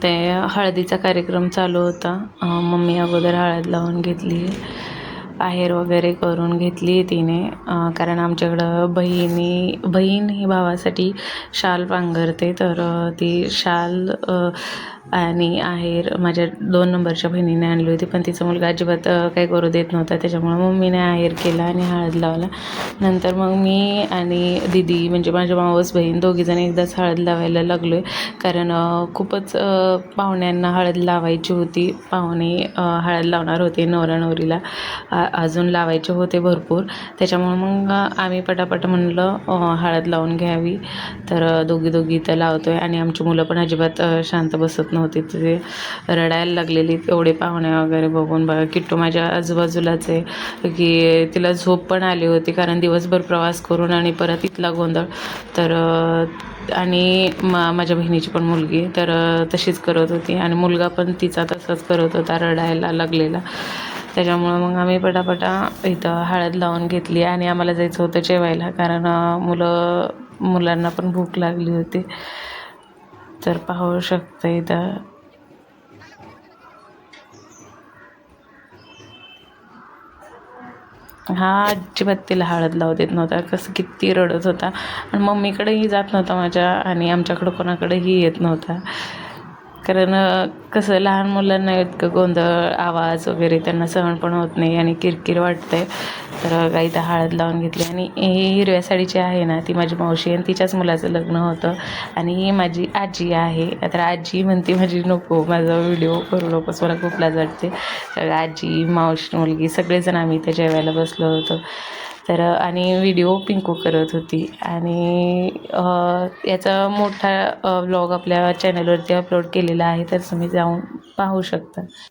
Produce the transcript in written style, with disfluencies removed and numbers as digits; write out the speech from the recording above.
ते हळदीचा कार्यक्रम चालू होता. मम्मी अगोदर हळद लावून घेतली, आहेर वगैरे करून घेतली तिने. कारण आमच्याकडं बहीण ही भावासाठी शाल पांघरते, तर ती शाल आणि आहेर माझ्या 2 नंबरच्या बहिणीने आणली होती, पण तिचा मुलगा अजिबात काही करू देत नव्हता. त्याच्यामुळं मम्मीने आहेर केला आणि हळद लावला. नंतर मग मी आणि दीदी म्हणजे माझ्या मावस बहीण दोघीजण एकदाच हळद लावायला लागलो आहे. कारण खूपच पाहुण्यांना हळद लावायची होती. पाहुणे हळद लावणार होते नवरा नवरीला, अजून लावायचे होते भरपूर. त्याच्यामुळं मग आम्ही पटापट म्हणलं हळद लावून घ्यावी. तर दोघी इथं लावतो आहे आणि आमची मुलं पण अजिबात शांत बसत नव्हती. ते रडायला लागलेली एवढे पाहुणे वगैरे बघून. बघा किट्टू माझ्या आजूबाजूलाच आहे, की तिला झोप पण आली होती कारण दिवसभर प्रवास करून आणि परत इथला गोंधळ. तर आणि माझ्या बहिणीची पण मुलगी तर तशीच करत होती आणि मुलगा पण तिचा तसंच करत होता, रडायला लागलेला. त्याच्यामुळं मग आम्ही पटापटा इथं हळद लावून घेतली आणि आम्हाला जायचं होतं जेवायला, कारण मुलांना पण भूक लागली होती. तर पाहू शकता इथं हा अजिबात तिला हळद लावू देत नव्हता. कसं किती रडत होता आणि मम्मीकडेही जात नव्हता माझ्या आणि आमच्याकडं कोणाकडेही येत नव्हता. कारण कसं लहान मुलांना इतकं गोंधळ, आवाज वगैरे त्यांना सहन पण होत नाही आणि किरकिर वाटते. तर काही इथं हळद लावून घेतली आणि ही हिरव्या साडीची आहे ना, ती माझी मावशी आणि तिच्याच मुलाचं लग्न होतं आणि ही माझी आजी आहे. तर आजी म्हणते माझी नको, माझा व्हिडिओ करू नकोस, मला खूप लाज वाटते. तर आजी, मावशी मुलगी सगळेजण आम्ही इथे जेवायला बसलो होतो. तर आणि व्हिडिओ पिंकू करत होती आणि याचा मोठा व्लॉग आपल्या चॅनलवरती अपलोड केलेला आहे, तर तुम्ही जाऊन पाहू शकता.